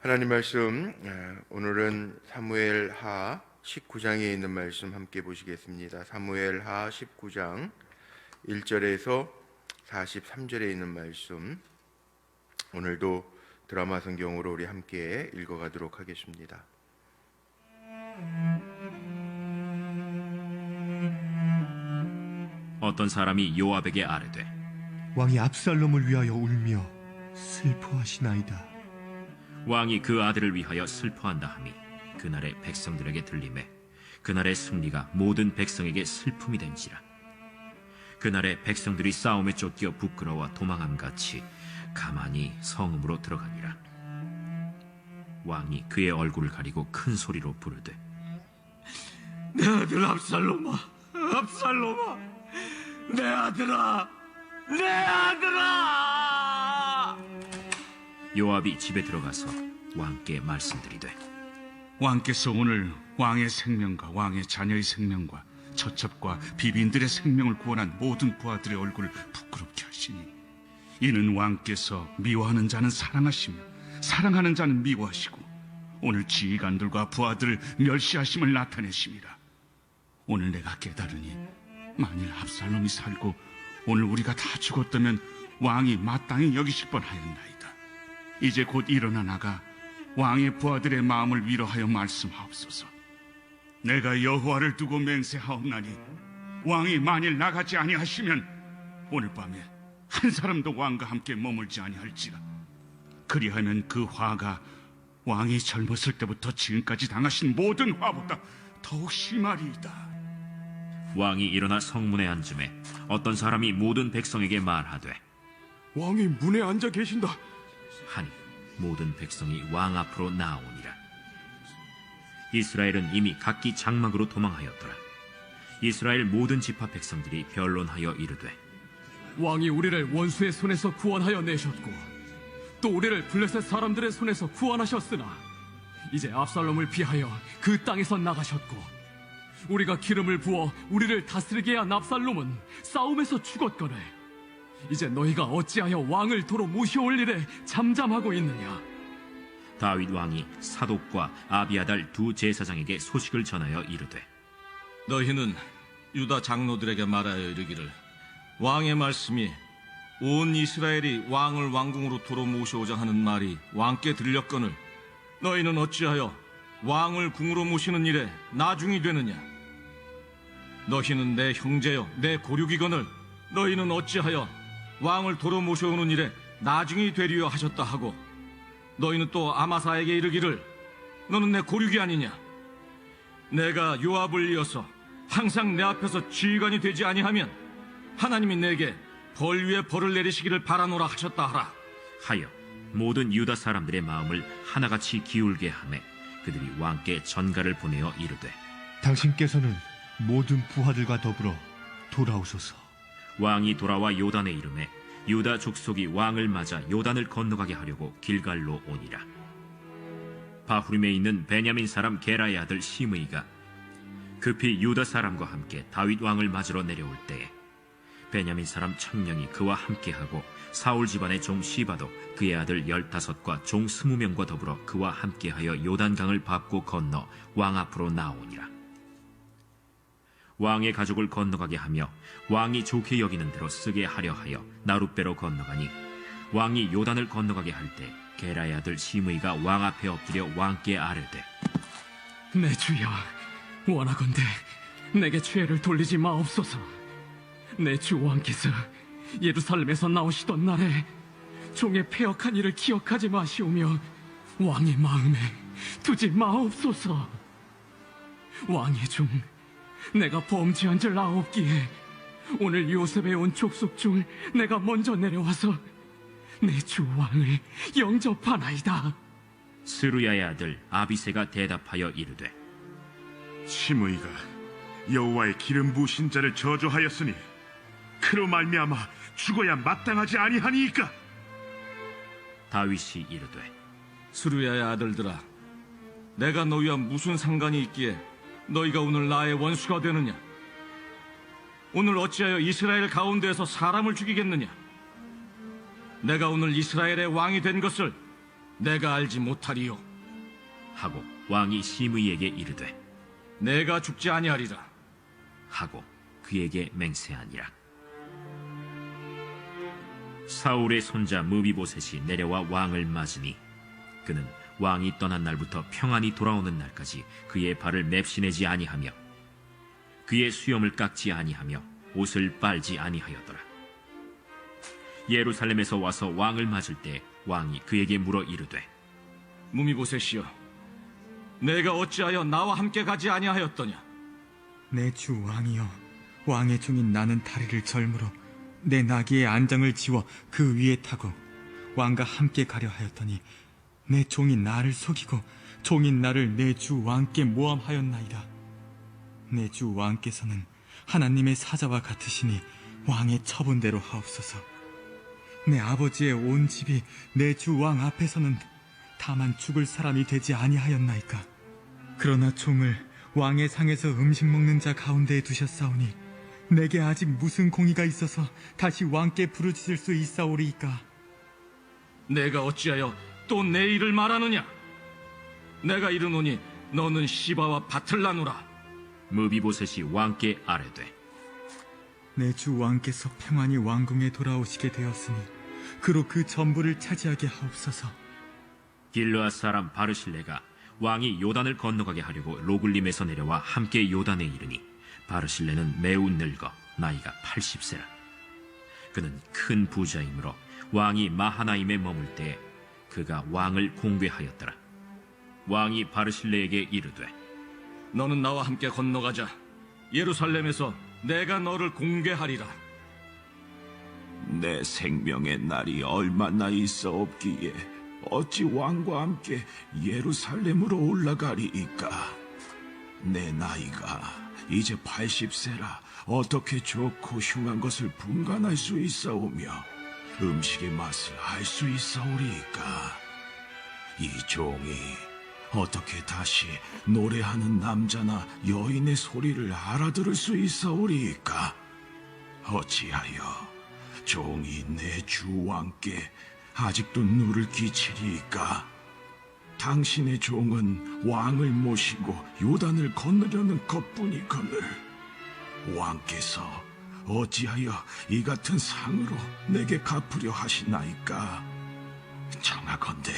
하나님 말씀, 오늘은 사무엘 하 19장에 있는 말씀 함께 보시겠습니다. 사무엘 하 19장 1절에서 43절에 있는 말씀, 오늘도 드라마 성경으로 우리 함께 읽어가도록 하겠습니다. 어떤 사람이 요압에게 아뢰되 왕이 압살롬을 위하여 울며 슬퍼하시나이다. 왕이 그 아들을 위하여 슬퍼한다 하니 그날의 백성들에게 들리매 그날의 승리가 모든 백성에게 슬픔이 된지라. 그날의 백성들이 싸움에 쫓겨 부끄러워 도망함같이 가만히 성읍으로 들어가니라. 왕이 그의 얼굴을 가리고 큰 소리로 부르되 내 아들 압살롬아, 압살롬아, 내 아들아, 내 아들아! 요압이 집에 들어가서 왕께 말씀드리되 왕께서 오늘 왕의 생명과 왕의 자녀의 생명과 처첩과 비빈들의 생명을 구원한 모든 부하들의 얼굴을 부끄럽게 하시니 이는 왕께서 미워하는 자는 사랑하시며 사랑하는 자는 미워하시고 오늘 지휘관들과 부하들을 멸시하심을 나타내심이라. 오늘 내가 깨달으니 만일 압살롬이 살고 오늘 우리가 다 죽었다면 왕이 마땅히 여기실 뻔하였나이다. 이제 곧 일어나 나가 왕의 부하들의 마음을 위로하여 말씀하옵소서. 내가 여호와를 두고 맹세하옵나니 왕이 만일 나가지 아니하시면 오늘 밤에 한 사람도 왕과 함께 머물지 아니할지라. 그리하면 그 화가 왕이 젊었을 때부터 지금까지 당하신 모든 화보다 더욱 심하리이다. 왕이 일어나 성문에 앉음에 어떤 사람이 모든 백성에게 말하되 왕이 문에 앉아 계신다. 하니 모든 백성이 왕 앞으로 나아오니라. 이스라엘은 이미 각기 장막으로 도망하였더라. 이스라엘 모든 지파 백성들이 변론하여 이르되 왕이 우리를 원수의 손에서 구원하여 내셨고 또 우리를 블레셋 사람들의 손에서 구원하셨으나 이제 압살롬을 피하여 그 땅에서 나가셨고 우리가 기름을 부어 우리를 다스리게 한 압살롬은 싸움에서 죽었거늘 이제 너희가 어찌하여 왕을 도로 모셔올 일에 잠잠하고 있느냐. 다윗 왕이 사독과 아비아달 두 제사장에게 소식을 전하여 이르되 너희는 유다 장로들에게 말하여 이르기를 왕의 말씀이 온 이스라엘이 왕을 왕궁으로 도로 모셔오자 하는 말이 왕께 들렸거늘 너희는 어찌하여 왕을 궁으로 모시는 일에 나중이 되느냐. 너희는 내 형제여 내 고륙이거늘 너희는 어찌하여 왕을 도로 모셔오는 일에 나중이 되리여 하셨다 하고 너희는 또 아마사에게 이르기를 너는 내 고륙이 아니냐. 내가 요압을 이어서 항상 내 앞에서 지휘관이 되지 아니하면 하나님이 내게 벌 위에 벌을 내리시기를 바라노라 하셨다 하라. 하여 모든 유다 사람들의 마음을 하나같이 기울게 하매 그들이 왕께 전가를 보내어 이르되 당신께서는 모든 부하들과 더불어 돌아오소서. 왕이 돌아와 요단에 이르매 유다 족속이 왕을 맞아 요단을 건너가게 하려고 길갈로 오니라. 바후림에 있는 베냐민 사람 게라의 아들 시므이가 급히 유다 사람과 함께 다윗 왕을 맞으러 내려올 때에 베냐민 사람 1000명이 그와 함께하고 사울 집안의 종 시바도 그의 아들 15과 종 20명과 더불어 그와 함께하여 요단강을 밟고 건너 왕 앞으로 나오니라. 왕의 가족을 건너가게 하며 왕이 좋게 여기는 대로 쓰게 하려 하여 나룻배로 건너가니 왕이 요단을 건너가게 할 때 게라의 아들 시므이가 왕 앞에 엎드려 왕께 아뢰되 내 주여 원하건대 내게 죄를 돌리지 마옵소서. 내 주 왕께서 예루살렘에서 나오시던 날에 종의 패역한 일을 기억하지 마시오며 왕의 마음에 두지 마옵소서. 왕의 종 내가 범죄한 줄 아옵기에 오늘 요셉에 온 족속 중 내가 먼저 내려와서 내 주 왕을 영접하나이다. 스루야의 아들 아비새가 대답하여 이르되 시므이가 여호와의 기름 부으신 자를 저주하였으니 그로 말미암아 죽어야 마땅하지 아니하니이까. 다윗이 이르되 수르야의 아들들아 내가 너희와 무슨 상관이 있기에 너희가 오늘 나의 원수가 되느냐. 오늘 어찌하여 이스라엘 가운데에서 사람을 죽이겠느냐. 내가 오늘 이스라엘의 왕이 된 것을 내가 알지 못하리요. 하고 왕이 시므이에게 이르되 내가 죽지 아니하리라. 하고 그에게 맹세하니라. 사울의 손자 무비보셋이 내려와 왕을 맞으니 그는 왕이 떠난 날부터 평안히 돌아오는 날까지 그의 발을 맵시내지 아니하며 그의 수염을 깎지 아니하며 옷을 빨지 아니하였더라. 예루살렘에서 와서 왕을 맞을 때 왕이 그에게 물어 이르되 무미보셋이여, 내가 어찌하여 나와 함께 가지 아니하였더냐? 내 주 왕이여, 왕의 종인 나는 다리를 절므로 내 나귀의 안장을 지워 그 위에 타고 왕과 함께 가려 하였더니 내 종이 나를 속이고 종인 나를 내 주 왕께 모함하였나이다. 내 주 왕께서는 하나님의 사자와 같으시니 왕의 처분대로 하옵소서. 내 아버지의 온 집이 내 주 왕 앞에서는 다만 죽을 사람이 되지 아니하였나이까. 그러나 종을 왕의 상에서 음식 먹는 자 가운데에 두셨사오니 내게 아직 무슨 공의가 있어서 다시 왕께 부르짖을 수 있사오리이까. 내가 어찌하여 또 내 일을 말하느냐? 내가 이르노니 너는 시바와 밭을 나누라. 무비보셋이 왕께 아뢰되 내 주 왕께서 평안히 왕궁에 돌아오시게 되었으니 그로 그 전부를 차지하게 하옵소서. 길르앗 사람 바르실레가 왕이 요단을 건너가게 하려고 로글림에서 내려와 함께 요단에 이르니 바르실레는 매우 늙어 나이가 80세라. 그는 큰 부자이므로 왕이 마하나임에 머물 때에 그가 왕을 공궤하였더라. 왕이 바르실레에게 이르되 너는 나와 함께 건너가자. 예루살렘에서 내가 너를 공개하리라. 내 생명의 날이 얼마나 있어 없기에 어찌 왕과 함께 예루살렘으로 올라가리이까. 내 나이가 이제 80세라 어떻게 좋고 흉한 것을 분간할 수 있사오며 음식의 맛을 알 수 있사오리이까. 이 종이 어떻게 다시 노래하는 남자나 여인의 소리를 알아들을 수 있사오리이까. 어찌하여 종이 내 주 왕께 아직도 누를 끼치리이까. 당신의 종은 왕을 모시고 요단을 건너려는 것뿐이거늘 왕께서 어찌하여 이 같은 상으로 내게 갚으려 하시나이까. 청하건대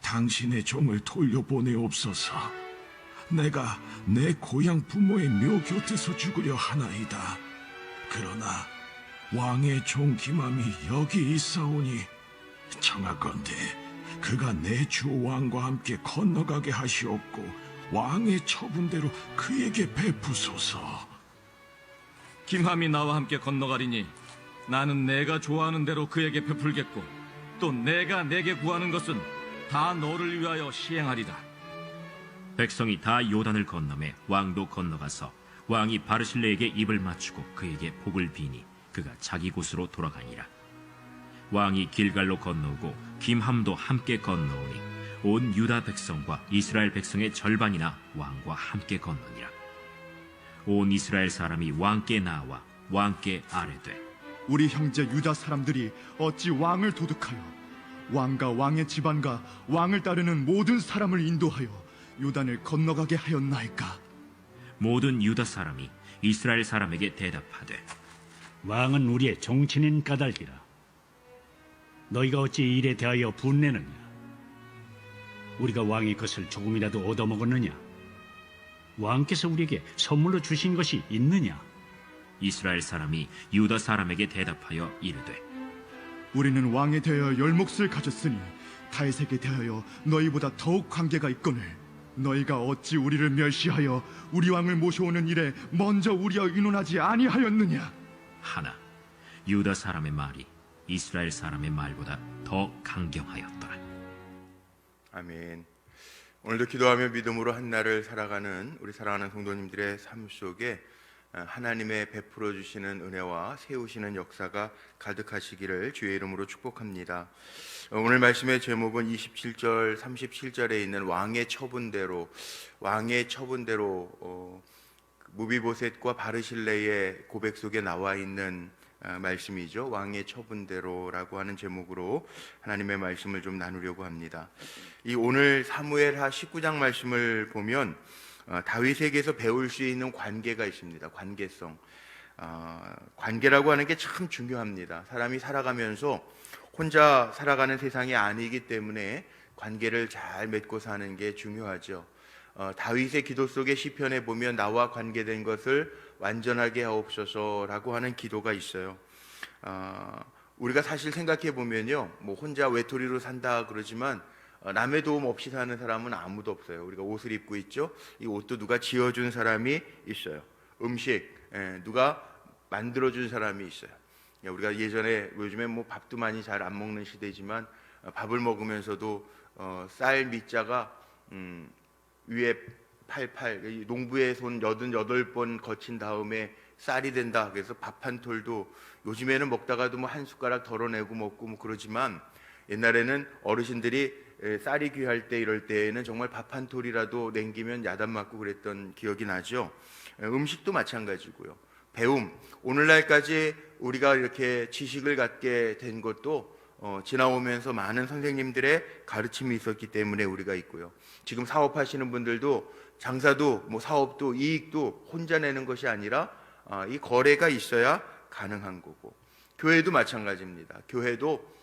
당신의 종을 돌려보내옵소서. 내가 내 고향 부모의 묘 곁에서 죽으려 하나이다. 그러나 왕의 종 기맘이 여기 있사오니 청하건대 그가 내 주 왕과 함께 건너가게 하시옵고 왕의 처분대로 그에게 베푸소서. 김함이 나와 함께 건너가리니 나는 내가 좋아하는 대로 그에게 베풀겠고 또 내가 내게 구하는 것은 다 너를 위하여 시행하리다. 백성이 다 요단을 건너매 왕도 건너가서 왕이 바르실레에게 입을 맞추고 그에게 복을 비니 그가 자기 곳으로 돌아가니라. 왕이 길갈로 건너오고 김함도 함께 건너오니 온 유다 백성과 이스라엘 백성의 절반이나 왕과 함께 건너니라. 온 이스라엘 사람이 왕께 나와 왕께 아뢰되 우리 형제 유다 사람들이 어찌 왕을 도둑하여 왕과 왕의 집안과 왕을 따르는 모든 사람을 인도하여 요단을 건너가게 하였나이까. 모든 유다 사람이 이스라엘 사람에게 대답하되 왕은 우리의 종친인 까닭이라. 너희가 어찌 이 일에 대하여 분내느냐? 우리가 왕의 것을 조금이라도 얻어먹었느냐? 왕께서 우리에게 선물로 주신 것이 있느냐? 이스라엘 사람이 유다 사람에게 대답하여 이르되 우리는 왕에 대하여 열몫을 가졌으니 다윗에게 대하여 너희보다 더욱 관계가 있거늘 너희가 어찌 우리를 멸시하여 우리 왕을 모셔오는 일에 먼저 우리와 의논하지 아니하였느냐? 하나 유다 사람의 말이 이스라엘 사람의 말보다 더 강경하였더라. 아멘. 오늘도 기도하며 믿음으로 한 날을 살아가는 우리 사랑하는 성도님들의 삶 속에 하나님의 베풀어 주시는 은혜와 세우시는 역사가 가득하시기를 주의 이름으로 축복합니다. 오늘 말씀의 제목은 27절 37절에 있는 왕의 처분대로 무비보셋과 바르실레의 고백 속에 나와 있는 말씀이죠. 왕의 처분대로라고 하는 제목으로 하나님의 말씀을 좀 나누려고 합니다. 이 오늘 사무엘하 19장 말씀을 보면 다윗에게서 배울 수 있는 관계가 있습니다. 관계성. 관계라고 하는 게 참 중요합니다. 사람이 살아가면서 혼자 살아가는 세상이 아니기 때문에 관계를 잘 맺고 사는 게 중요하죠. 다윗의 기도 속의 시편에 보면 나와 관계된 것을 완전하게 하옵소서라고 하는 기도가 있어요. 우리가 사실 생각해 보면요, 뭐 혼자 외톨이로 산다 그러지만 남의 도움 없이 사는 사람은 아무도 없어요. 우리가 옷을 입고 있죠. 이 옷도 누가 지어준 사람이 있어요. 음식 누가 만들어준 사람이 있어요. 우리가 예전에, 요즘에 뭐 밥도 많이 잘 안 먹는 시대지만 밥을 먹으면서도 쌀 밑자가 위에 88, 농부의 손 88번 거친 다음에 쌀이 된다. 그래서 밥 한 톨도 요즘에는 먹다가도 뭐 한 숟가락 덜어내고 먹고 뭐 그러지만 옛날에는 어르신들이 쌀이 귀할 때 이럴 때에는 정말 밥 한 톨이라도 남기면 야단 맞고 그랬던 기억이 나죠. 음식도 마찬가지고요. 배움, 오늘날까지 우리가 이렇게 지식을 갖게 된 것도 지나오면서 많은 선생님들의 가르침이 있었기 때문에 우리가 있고요. 지금 사업하시는 분들도 장사도 뭐 사업도 이익도 혼자 내는 것이 아니라 이 거래가 있어야 가능한 거고, 교회도 마찬가지입니다. 교회도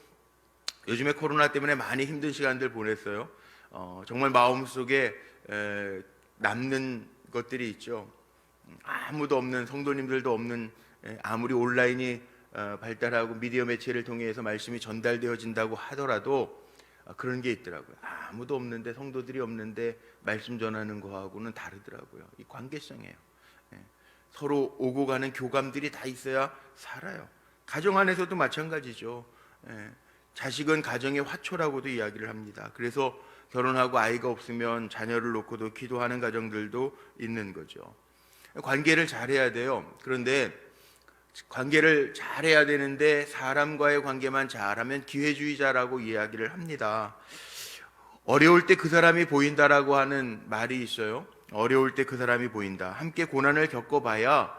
요즘에 코로나 때문에 많이 힘든 시간들 보냈어요. 정말 마음속에 남는 것들이 있죠. 아무도 없는, 성도님들도 없는, 아무리 온라인이 발달하고 미디어 매체를 통해서 말씀이 전달되어진다고 하더라도 그런 게 있더라고요. 아무도 없는데, 성도들이 없는데 말씀 전하는 거하고는 다르더라고요. 이 관계성이에요. 서로 오고 가는 교감들이 다 있어야 살아요. 가정 안에서도 마찬가지죠. 자식은 가정의 화초라고도 이야기를 합니다. 그래서 결혼하고 아이가 없으면 자녀를 놓고도 기도하는 가정들도 있는 거죠. 관계를 잘해야 돼요. 그런데 관계를 잘해야 되는데 사람과의 관계만 잘하면 기회주의자라고 이야기를 합니다. 어려울 때 그 사람이 보인다라고 하는 말이 있어요. 어려울 때 그 사람이 보인다. 함께 고난을 겪어봐야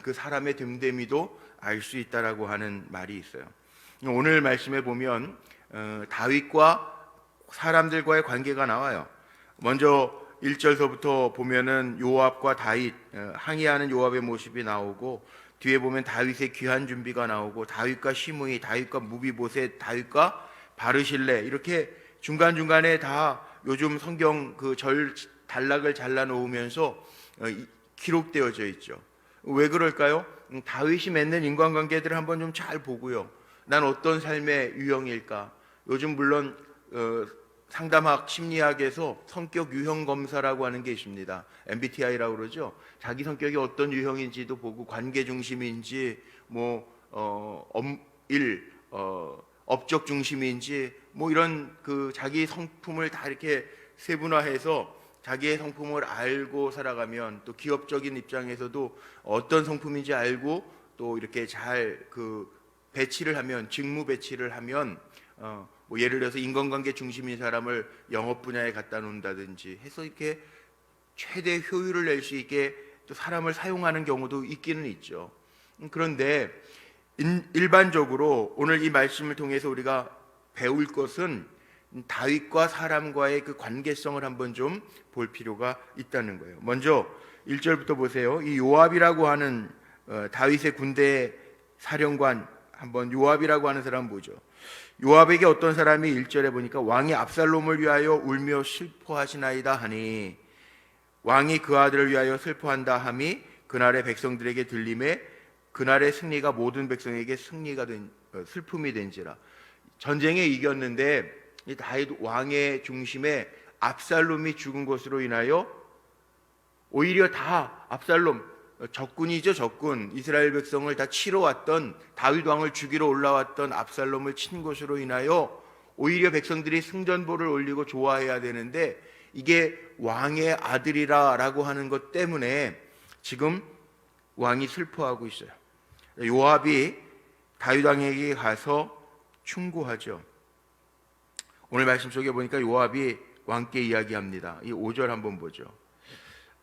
그 사람의 됨됨이도 알 수 있다라고 하는 말이 있어요. 오늘 말씀에 보면 다윗과 사람들과의 관계가 나와요. 먼저 1절서부터 보면은 요압과 다윗, 항의하는 요압의 모습이 나오고, 뒤에 보면 다윗의 귀한 준비가 나오고, 다윗과 시므이, 다윗과 무비보셋, 다윗과 바르실레, 이렇게 중간중간에 다 요즘 성경 그 절 단락을 잘라 놓으면서 기록되어져 있죠. 왜 그럴까요? 다윗이 맺는 인간관계들을 한번 좀 잘 보고요. 난 어떤 삶의 유형일까? 요즘 물론 상담학 심리학에서 성격 유형 검사라고 하는 게 있습니다. MBTI라고 그러죠. 자기 성격이 어떤 유형인지도 보고, 관계 중심인지 업적 중심인지 뭐 이런 그 자기 성품을 다 이렇게 세분화해서 자기의 성품을 알고 살아가면, 또 기업적인 입장에서도 어떤 성품인지 알고 또 이렇게 잘 그 배치를 하면, 직무 배치를 하면 뭐 예를 들어서 인간관계 중심인 사람을 영업 분야에 갖다 놓는다든지 해서 이렇게 최대 효율을 낼 수 있게 또 사람을 사용하는 경우도 있기는 있죠. 그런데 일반적으로 오늘 이 말씀을 통해서 우리가 배울 것은 다윗과 사람과의 그 관계성을 한번 좀 볼 필요가 있다는 거예요. 먼저 1절부터 보세요. 이 요압이라고 하는 다윗의 군대 사령관, 한번 요압이라고 하는 사람 보죠. 요압에게 어떤 사람이 1절에 보니까 왕이 압살롬을 위하여 울며 슬퍼하시나이다 하니, 왕이 그 아들을 위하여 슬퍼한다 함이 그날의 백성들에게 들림에 그날의 승리가 모든 백성에게 슬픔이 된지라. 전쟁에 이겼는데 이 다윗 왕의 중심에 압살롬이 죽은 것으로 인하여 오히려 다 압살롬, 적군이죠, 적군. 이스라엘 백성을 다 치러 왔던, 다윗 왕을 죽이러 올라왔던 압살롬을 친 것으로 인하여 오히려 백성들이 승전보를 올리고 좋아해야 되는데, 이게 왕의 아들이라고 하는 것 때문에 지금 왕이 슬퍼하고 있어요. 요압이 다윗 왕에게 가서 충고하죠. 오늘 말씀 속에 보니까 요압이 왕께 이야기합니다. 이 5절 한번 보죠.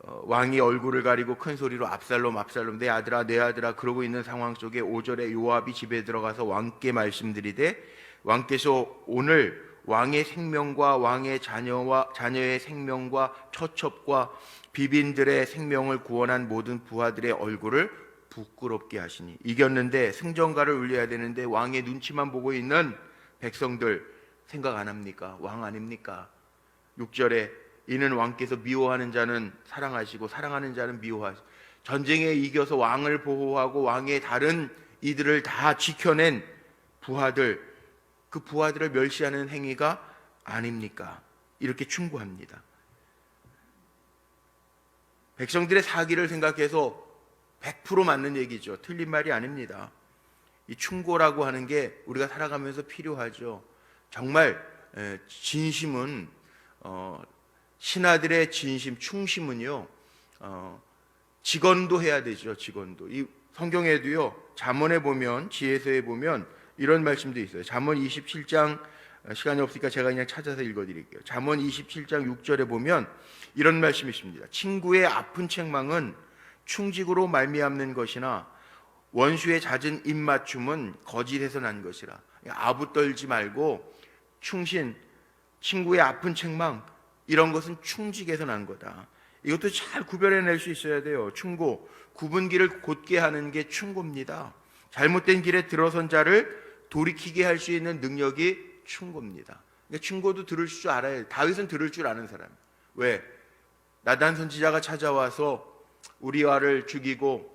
왕이 얼굴을 가리고 큰 소리로 압살롬 압살롬 내 아들아 내 아들아 그러고 있는 상황 속에 5절에 요압이 집에 들어가서 왕께 말씀드리되 왕께서 오늘 왕의 생명과 왕의 자녀의 생명과 처첩과 비빈들의 생명을 구원한 모든 부하들의 얼굴을 부끄럽게 하시니 이겼는데 승전가를 울려야 되는데 왕의 눈치만 보고 있는 백성들 생각 안 합니까? 왕 아닙니까? 6절에 이는 왕께서 미워하는 자는 사랑하시고 사랑하는 자는 미워하시고 전쟁에 이겨서 왕을 보호하고 왕의 다른 이들을 다 지켜낸 부하들, 그 부하들을 멸시하는 행위가 아닙니까? 이렇게 충고합니다. 백성들의 사기를 생각해서 100% 맞는 얘기죠. 틀린 말이 아닙니다. 이 충고라고 하는 게 우리가 살아가면서 필요하죠. 정말 진심은 신하들의 진심, 충심은요 직언도 해야 되죠. 직언도. 이 성경에도요 잠언에 보면 지혜서에 보면 이런 말씀도 있어요. 잠언 27장 시간이 없으니까 제가 그냥 찾아서 읽어드릴게요. 잠언 27장 6절에 보면 이런 말씀이 있습니다. 친구의 아픈 책망은 충직으로 말미암는 것이나 원수의 잦은 입맞춤은 거짓에서 난 것이라. 아부 떨지 말고 충신, 친구의 아픈 책망 이런 것은 충직에서 난 거다. 이것도 잘 구별해낼 수 있어야 돼요. 충고, 구분길을 곧게 하는 게 충고입니다. 잘못된 길에 들어선 자를 돌이키게 할 수 있는 능력이 충고입니다. 그러니까 충고도 들을 줄 알아야 해요. 다윗은 들을 줄 아는 사람. 왜? 나단 선지자가 찾아와서 우리아를 죽이고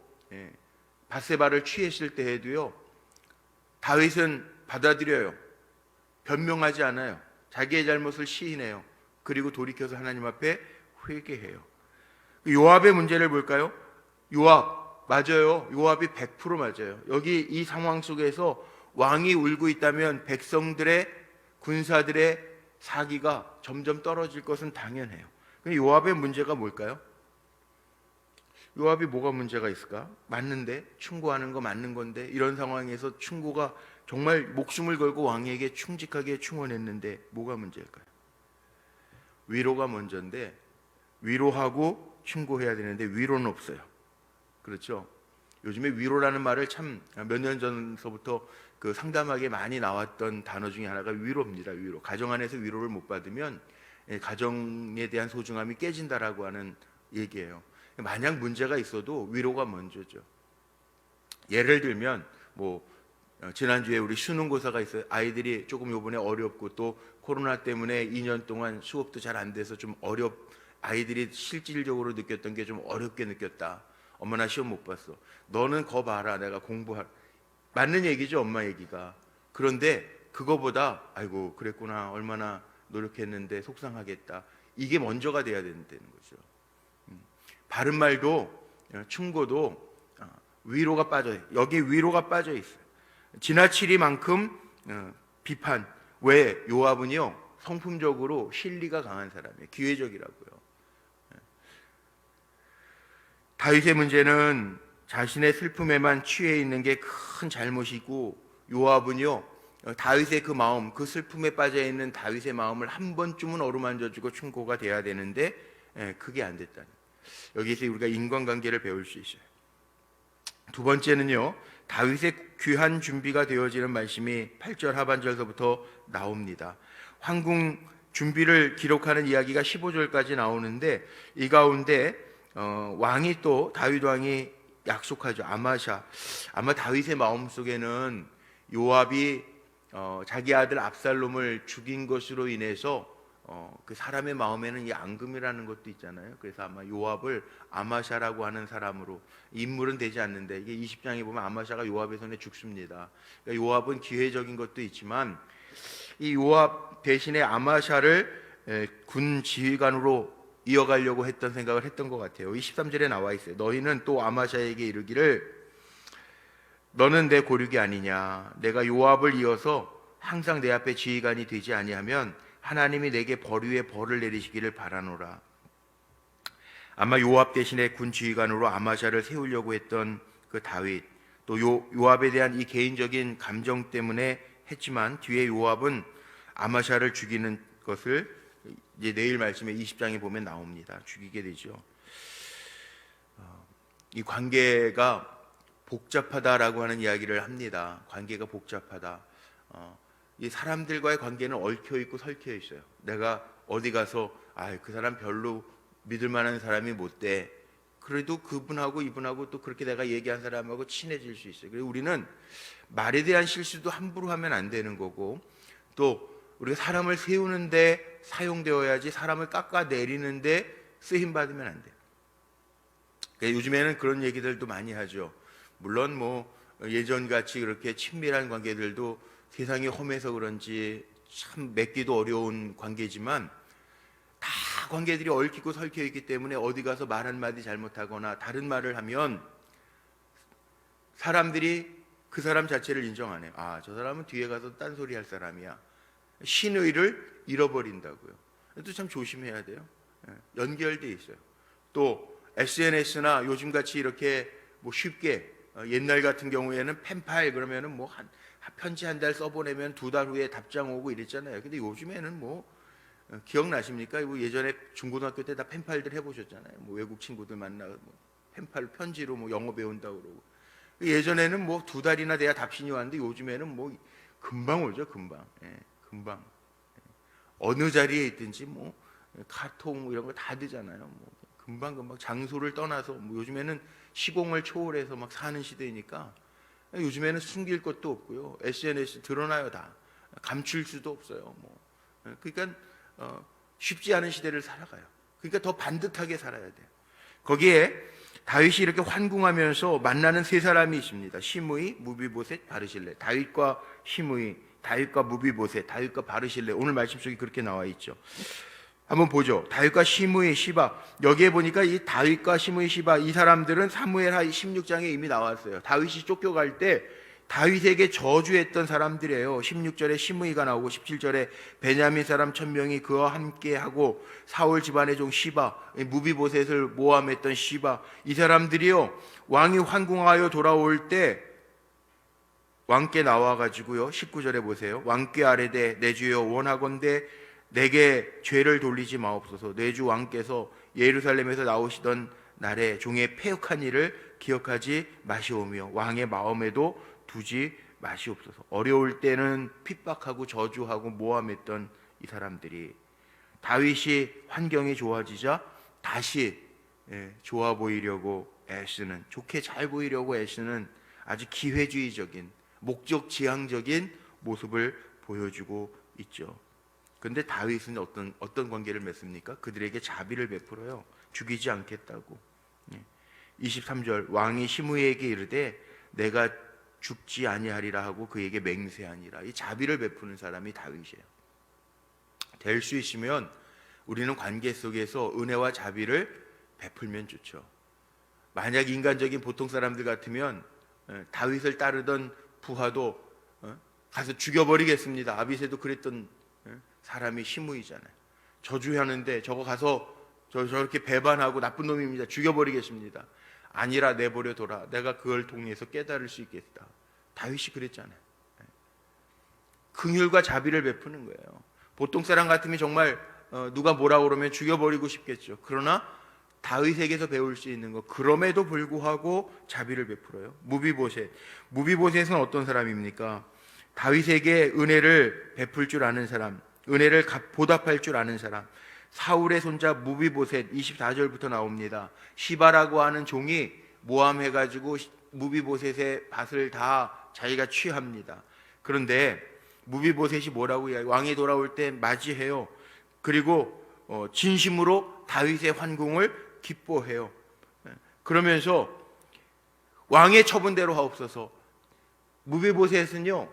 밧세바를 취했을 때에도요 다윗은 받아들여요. 변명하지 않아요. 자기의 잘못을 시인해요. 그리고 돌이켜서 하나님 앞에 회개해요. 요압의 문제를 볼까요? 요압 맞아요. 요압이 100% 맞아요. 여기 이 상황 속에서 왕이 울고 있다면 백성들의 군사들의 사기가 점점 떨어질 것은 당연해요. 요압의 문제가 뭘까요? 요압이 뭐가 문제가 있을까? 맞는데 충고하는 거 맞는 건데 이런 상황에서 충고가 정말 목숨을 걸고 왕에게 충직하게 충원했는데 뭐가 문제일까요? 위로가 먼저인데 위로하고 충고해야 되는데 위로는 없어요. 그렇죠? 요즘에 위로라는 말을 참 몇 년 전서부터 그 상담하게 많이 나왔던 단어 중에 하나가 위로입니다. 위로. 가정 안에서 위로를 못 받으면 가정에 대한 소중함이 깨진다라고 하는 얘기예요. 만약 문제가 있어도 위로가 먼저죠. 예를 들면 지난주에 우리 수능고사가 있어요. 아이들이 조금 요번에 어렵고 또 코로나 때문에 2년 동안 수업도 잘 안 돼서 좀 아이들이 실질적으로 느꼈던 게 좀 어렵게 느꼈다. 엄마 나 시험 못 봤어. 너는 거 봐라. 내가 공부할. 맞는 얘기죠. 엄마 얘기가. 그런데 그거보다 아이고 그랬구나. 얼마나 노력했는데 속상하겠다. 이게 먼저가 돼야 된다는 거죠. 바른 말도 충고도 위로가 빠져요. 여기 위로가 빠져 있어요. 지나치리만큼 비판. 왜? 요압은요 성품적으로 실리가 강한 사람이에요. 기회적이라고요. 다윗의 문제는 자신의 슬픔에만 취해 있는 게 큰 잘못이고 요압은요 다윗의 그 마음, 그 슬픔에 빠져 있는 다윗의 마음을 한 번쯤은 어루만져주고 충고가 돼야 되는데 그게 안 됐다니. 여기서 우리가 인간관계를 배울 수 있어요. 두 번째는요 다윗의 귀한 준비가 되어지는 말씀이 8절 하반절서부터 나옵니다. 황궁 준비를 기록하는 이야기가 15절까지 나오는데 이 가운데 왕이 또 다윗 왕이 약속하죠. 아마 다윗의 마음속에는 요압이 자기 아들 압살롬을 죽인 것으로 인해서 그 사람의 마음에는 이 앙금이라는 것도 있잖아요. 그래서 아마 요압을 아마샤라고 하는 사람으로, 인물은 되지 않는데 이게 20장에 보면 아마샤가 요압의 손에 죽습니다. 그러니까 요압은 기회적인 것도 있지만 이 요압 대신에 아마샤를 군 지휘관으로 이어가려고 했던 생각을 했던 것 같아요. 23절에 나와 있어요. 너희는 또 아마샤에게 이르기를 너는 내 고륙이 아니냐. 내가 요압을 이어서 항상 내 앞에 지휘관이 되지 아니하면 하나님이 내게 벌 위에 벌을 내리시기를 바라노라. 아마 요압 대신에 군 지휘관으로 아마샤를 세우려고 했던 그 다윗, 또 요압에 대한 이 개인적인 감정 때문에 했지만 뒤에 요압은 아마샤를 죽이는 것을 이제 내일 말씀에 20장에 보면 나옵니다. 죽이게 되죠. 이 관계가 복잡하다라고 하는 이야기를 합니다. 관계가 복잡하다. 이 사람들과의 관계는 얽혀 있고 설켜 있어요. 내가 어디 가서 그 사람 별로 믿을 만한 사람이 못 돼. 그래도 그분하고 이분하고 또 그렇게 내가 얘기한 사람하고 친해질 수 있어요. 그리고 우리는 말에 대한 실수도 함부로 하면 안 되는 거고, 또 우리가 사람을 세우는데 사용되어야지 사람을 깎아내리는데 쓰임 받으면 안 돼요. 그러니까 요즘에는 그런 얘기들도 많이 하죠. 물론 뭐 예전같이 그렇게 친밀한 관계들도 세상이 험해서 그런지 참 맺기도 어려운 관계지만, 다 관계들이 얽히고 설켜 있기 때문에 어디 가서 말 한마디 잘못하거나 다른 말을 하면 사람들이 그 사람 자체를 인정 안 해요. 저 사람은 뒤에 가서 딴소리 할 사람이야. 신의를 잃어버린다고요. 또 참 조심해야 돼요. 연결돼 있어요. 또 SNS나 요즘같이 이렇게 뭐 쉽게, 옛날 같은 경우에는 펜팔 그러면은 뭐 편지 한 달 써보내면 2달 후에 답장 오고 이랬잖아요. 근데 요즘에는 뭐 기억나십니까? 예전에 중고등학교 때 다 펜팔들 해보셨잖아요. 뭐 외국 친구들 만나고 뭐 펜팔 편지로 뭐 영어 배운다고 그러고. 예전에는 뭐 2달이나 돼야 답신이 왔는데 요즘에는 뭐 금방 오죠. 금방. 금방. 어느 자리에 있든지 뭐 카톡 이런 거 다 되잖아요. 뭐 금방 장소를 떠나서 뭐 요즘에는 시공을 초월해서 막 사는 시대니까 요즘에는 숨길 것도 없고요. SNS 드러나요. 다 감출 수도 없어요. 뭐 그러니까 쉽지 않은 시대를 살아가요. 그러니까 더 반듯하게 살아야 돼요. 거기에 다윗이 이렇게 환궁하면서 만나는 세 사람이 있습니다. 시므이, 무비보셋, 바르실레. 다윗과 시므이, 다윗과 무비보셋, 다윗과 바르실레. 오늘 말씀 속에 그렇게 나와 있죠. 한번 보죠. 다윗과 시므이, 시바. 여기에 보니까 이 다윗과 시므이, 시바 이 사람들은 사무엘 하 16장에 이미 나왔어요. 다윗이 쫓겨갈 때 다윗에게 저주했던 사람들이에요. 16절에 시므이가 나오고 17절에 베냐민 사람 1000명이 그와 함께하고 사울 집안의 종 시바, 무비보셋을 모함했던 시바, 이 사람들이요 왕이 환궁하여 돌아올 때 왕께 나와가지고요 19절에 보세요. 왕께 아뢰되 내 주여 원하건대 내게 죄를 돌리지 마옵소서. 내 주 왕께서 예루살렘에서 나오시던 날에 종의 패역한 일을 기억하지 마시오며 왕의 마음에도 두지 마시옵소서. 어려울 때는 핍박하고 저주하고 모함했던 이 사람들이 다윗이 환경이 좋아지자 다시 좋아 보이려고 애쓰는, 좋게 잘 보이려고 애쓰는 아주 기회주의적인, 목적 지향적인 모습을 보여주고 있죠. 그런데 다윗은 어떤 관계를 맺습니까? 그들에게 자비를 베풀어요. 죽이지 않겠다고. 23절 왕이 시므이에게 이르되 내가 죽지 아니하리라 하고 그에게 맹세하니라. 이 자비를 베푸는 사람이 다윗이에요. 될 수 있으면 우리는 관계 속에서 은혜와 자비를 베풀면 좋죠. 만약 인간적인 보통 사람들 같으면 다윗을 따르던 부하도 가서 죽여버리겠습니다. 아비새도 그랬던 사람이 시므이잖아요. 저주하는데 저거 가서 저렇게 배반하고 나쁜 놈입니다. 죽여버리겠습니다. 아니라 내버려 둬라. 내가 그걸 통해서 깨달을 수 있겠다. 다윗이 그랬잖아요. 긍휼과 자비를 베푸는 거예요. 보통 사람 같으면 정말 누가 뭐라고 그러면 죽여버리고 싶겠죠. 그러나 다윗에게서 배울 수 있는 것, 그럼에도 불구하고 자비를 베풀어요. 무비보셋은 어떤 사람입니까? 다윗에게 은혜를 베풀 줄 아는 사람, 은혜를 보답할 줄 아는 사람. 사울의 손자 무비보셋 24절부터 나옵니다. 시바라고 하는 종이 모함해가지고 무비보셋의 밭을 다 자기가 취합니다. 그런데 무비보셋이 뭐라고 이야기해요? 왕이 돌아올 때 맞이해요. 그리고 진심으로 다윗의 환궁을 기뻐해요. 그러면서 왕의 처분대로 하옵소서. 무비보셋은요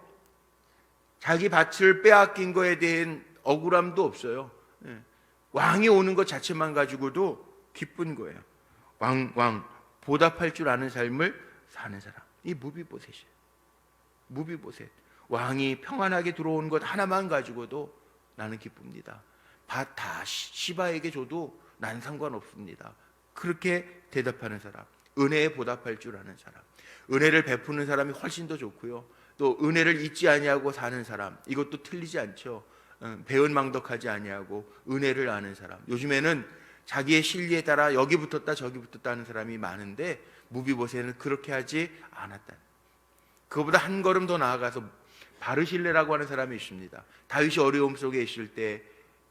자기 밭을 빼앗긴 거에 대한 억울함도 없어요. 왕이 오는 것 자체만 가지고도 기쁜 거예요. 왕 보답할 줄 아는 삶을 사는 사람, 이 무비보셋이에요. 무비보셋. 왕이 평안하게 들어온 것 하나만 가지고도 나는 기쁩니다. 밭 다 시바에게 줘도 난 상관없습니다. 그렇게 대답하는 사람, 은혜에 보답할 줄 아는 사람, 은혜를 베푸는 사람이 훨씬 더 좋고요. 또 은혜를 잊지 아니하고 사는 사람, 이것도 틀리지 않죠. 배은망덕하지 아니하고 은혜를 아는 사람. 요즘에는 자기의 실리에 따라 여기 붙었다 저기 붙었다 하는 사람이 많은데 무비보셋은 그렇게 하지 않았다. 그거보다 한 걸음 더 나아가서 바르실레라고 하는 사람이 있습니다. 다윗이 어려움 속에 있을 때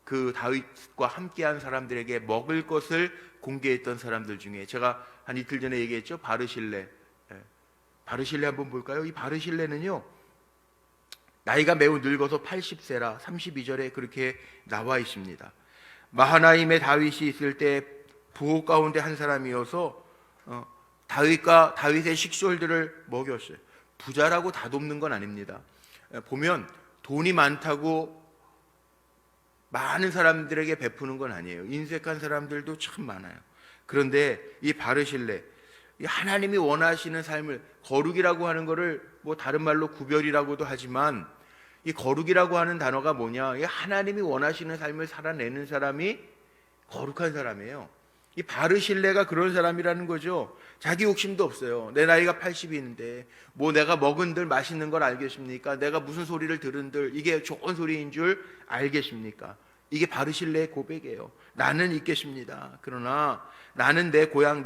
그 다윗과 함께한 사람들에게 먹을 것을 공개했던 사람들 중에 제가 한 이틀 전에 얘기했죠. 바르실레. 바르실레 한번 볼까요? 이 바르실레는요, 나이가 매우 늙어서 80세라 32절에 그렇게 나와 있습니다. 마하나임에 다윗이 있을 때 부호 가운데 한 사람이어서 다윗의 식솔들을 먹였어요. 부자라고 다독는 건 아닙니다. 보면 돈이 많다고 많은 사람들에게 베푸는 건 아니에요. 인색한 사람들도 참 많아요. 그런데 이 바르실레, 이 하나님이 원하시는 삶을, 거룩이라고 하는 거를 뭐 다른 말로 구별이라고도 하지만 이 거룩이라고 하는 단어가 뭐냐, 이 하나님이 원하시는 삶을 살아내는 사람이 거룩한 사람이에요. 이 바르실레가 그런 사람이라는 거죠. 자기 욕심도 없어요. 내 나이가 80인데 뭐 내가 먹은들 맛있는 걸 알겠습니까? 내가 무슨 소리를 들은들 이게 좋은 소리인 줄 알겠습니까? 이게 바르실레의 고백이에요. 나는 있겠습니다. 그러나 나는 내 고향,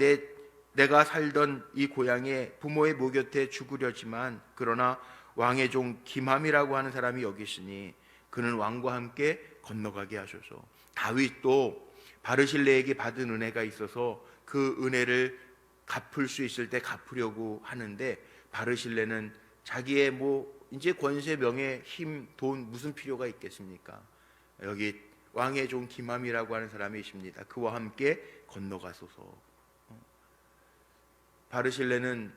내가 살던 이 고향에 부모의 목 곁에 죽으려지만, 그러나 왕의 종 김함이라고 하는 사람이 여기 있으니 그는 왕과 함께 건너가게 하소서. 다윗도 바르실레에게 받은 은혜가 있어서 그 은혜를 갚을 수 있을 때 갚으려고 하는데, 바르실레는 자기의 이제 권세, 명예, 힘, 돈 무슨 필요가 있겠습니까? 여기 왕의 종 김함이라고 하는 사람이 있습니다. 그와 함께 건너가소서. 바르실레는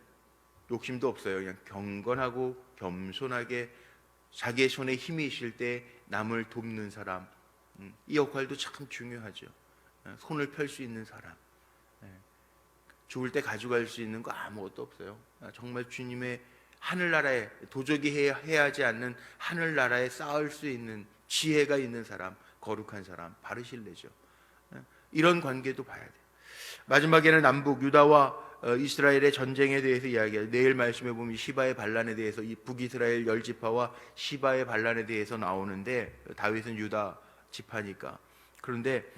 욕심도 없어요. 그냥 경건하고 겸손하게 자기의 손에 힘이 있을 때 남을 돕는 사람, 이 역할도 참 중요하죠. 손을 펼 수 있는 사람, 죽을 때 가져갈 수 있는 거 아무것도 없어요. 정말 주님의 하늘나라에, 도적이 해야 하지 않는 하늘나라에 쌓을 수 있는 지혜가 있는 사람, 거룩한 사람, 바르실레죠. 이런 관계도 봐야 돼요. 마지막에는 남북 유다와 이스라엘의 전쟁에 대해서 이야기해요. 내일 말씀에 보면 시바의 반란에 대해서, 이 북이스라엘 10지파와 시바의 반란에 대해서 나오는데, 다윗은 유다 지파니까. 그런데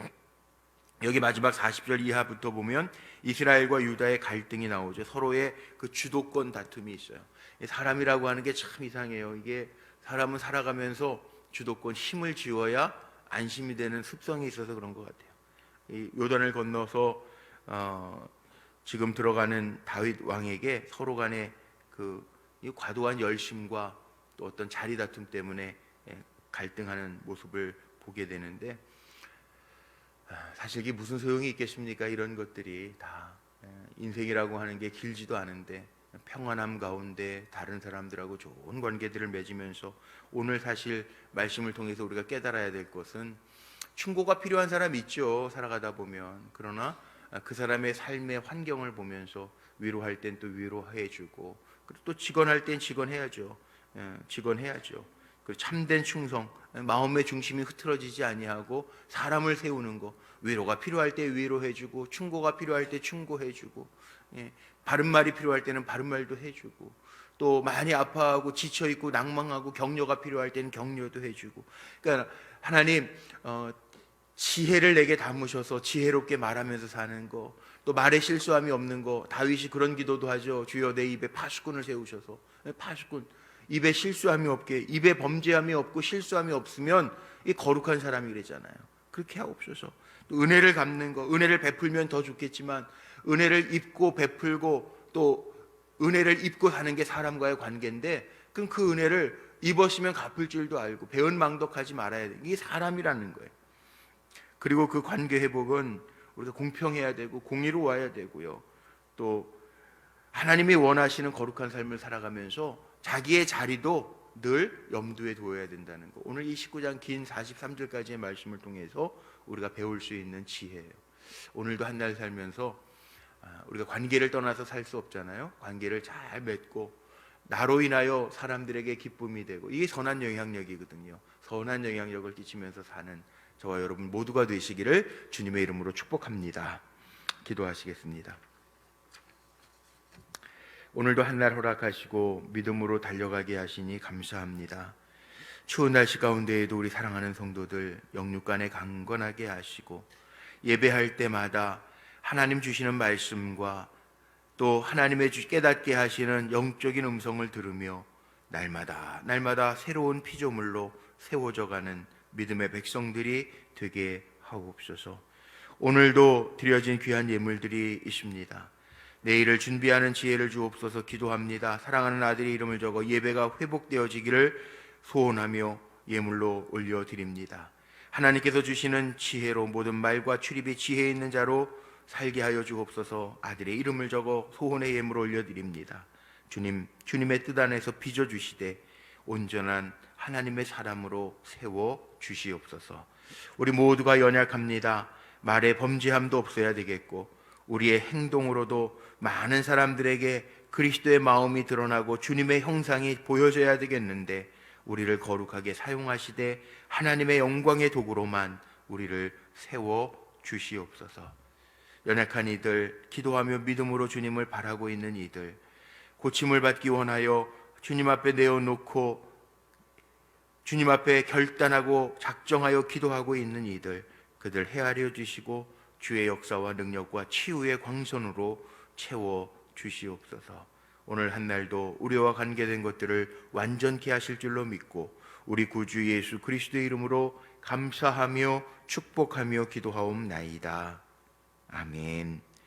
여기 마지막 40절 이하부터 보면 이스라엘과 유다의 갈등이 나오죠. 서로의 그 주도권 다툼이 있어요. 사람이라고 하는 게 참 이상해요. 이게 사람은 살아가면서 주도권, 힘을 쥐어야 안심이 되는 습성이 있어서 그런 것 같아요. 이 요단을 건너서 지금 들어가는 다윗 왕에게 서로 간의 이 과도한 열심과 또 어떤 자리 다툼 때문에 갈등하는 모습을 보게 되는데, 사실 이게 무슨 소용이 있겠습니까? 이런 것들이 다 인생이라고 하는 게 길지도 않은데 평안함 가운데 다른 사람들하고 좋은 관계들을 맺으면서, 오늘 사실 말씀을 통해서 우리가 깨달아야 될 것은, 충고가 필요한 사람이 있죠, 살아가다 보면. 그러나 그 사람의 삶의 환경을 보면서 위로할 땐 또 위로해주고, 그리고 또 직언할 땐 직언해야죠. 직언해야죠. 그리고 참된 충성, 마음의 중심이 흐트러지지 아니하고 사람을 세우는 거, 위로가 필요할 때 위로해주고, 충고가 필요할 때 충고해주고, 바른 말이 필요할 때는 바른 말도 해주고, 또 많이 아파하고 지쳐있고 낭망하고 격려가 필요할 때는 격려도 해주고. 그러니까 하나님 지혜를 내게 담으셔서 지혜롭게 말하면서 사는 거, 또 말에 실수함이 없는 거. 다윗이 그런 기도도 하죠. 주여 내 입에 파수꾼을 세우셔서. 파수꾼, 입에 실수함이 없게, 입에 범죄함이 없고 실수함이 없으면 이 거룩한 사람이 그러잖아요. 그렇게 하옵소서. 또 은혜를 갚는 거, 은혜를 베풀면 더 좋겠지만 은혜를 입고 베풀고 또 은혜를 입고 사는 게 사람과의 관계인데, 그럼 그 은혜를 입었으면 갚을 줄도 알고 배은망덕하지 말아야 돼. 이게 사람이라는 거예요. 그리고 그 관계 회복은 우리가 공평해야 되고 공의로워야 되고요. 또 하나님이 원하시는 거룩한 삶을 살아가면서 자기의 자리도 늘 염두에 두어야 된다는 거. 오늘 이 19장 긴 43절까지의 말씀을 통해서 우리가 배울 수 있는 지혜예요. 오늘도 한 날 살면서 우리가 관계를 떠나서 살 수 없잖아요. 관계를 잘 맺고 나로 인하여 사람들에게 기쁨이 되고, 이게 선한 영향력이거든요. 선한 영향력을 끼치면서 사는 저와 여러분 모두가 되시기를 주님의 이름으로 축복합니다. 기도하시겠습니다. 오늘도 한 날 허락하시고 믿음으로 달려가게 하시니 감사합니다. 추운 날씨 가운데에도 우리 사랑하는 성도들 영육간에 강건하게 하시고, 예배할 때마다 하나님 주시는 말씀과 또 하나님의 깨닫게 하시는 영적인 음성을 들으며 날마다 새로운 피조물로 세워져가는 믿음의 백성들이 되게 하옵소서. 오늘도 드려진 귀한 예물들이 있습니다. 내일을 준비하는 지혜를 주옵소서. 기도합니다. 사랑하는 아들의 이름을 적어 예배가 회복되어지기를 소원하며 예물로 올려드립니다. 하나님께서 주시는 지혜로 모든 말과 출입이 지혜 있는 자로 살게 하여 주옵소서. 아들의 이름을 적어 소원의 예물 올려드립니다. 주님의 뜻 안에서 빚어주시되 온전한 하나님의 사람으로 세워 주시옵소서. 우리 모두가 연약합니다. 말에 범죄함도 없어야 되겠고 우리의 행동으로도 많은 사람들에게 그리스도의 마음이 드러나고 주님의 형상이 보여져야 되겠는데 우리를 거룩하게 사용하시되 하나님의 영광의 도구로만 우리를 세워 주시옵소서. 연약한 이들, 기도하며 믿음으로 주님을 바라고 있는 이들, 고침을 받기 원하여 주님 앞에 내어놓고 주님 앞에 결단하고 작정하여 기도하고 있는 이들, 그들 헤아려 주시고 주의 역사와 능력과 치유의 광선으로 채워 주시옵소서. 오늘 한 날도 우리와 관계된 것들을 완전케 하실 줄로 믿고 우리 구주 예수 그리스도의 이름으로 감사하며 축복하며 기도하옵나이다. 아멘.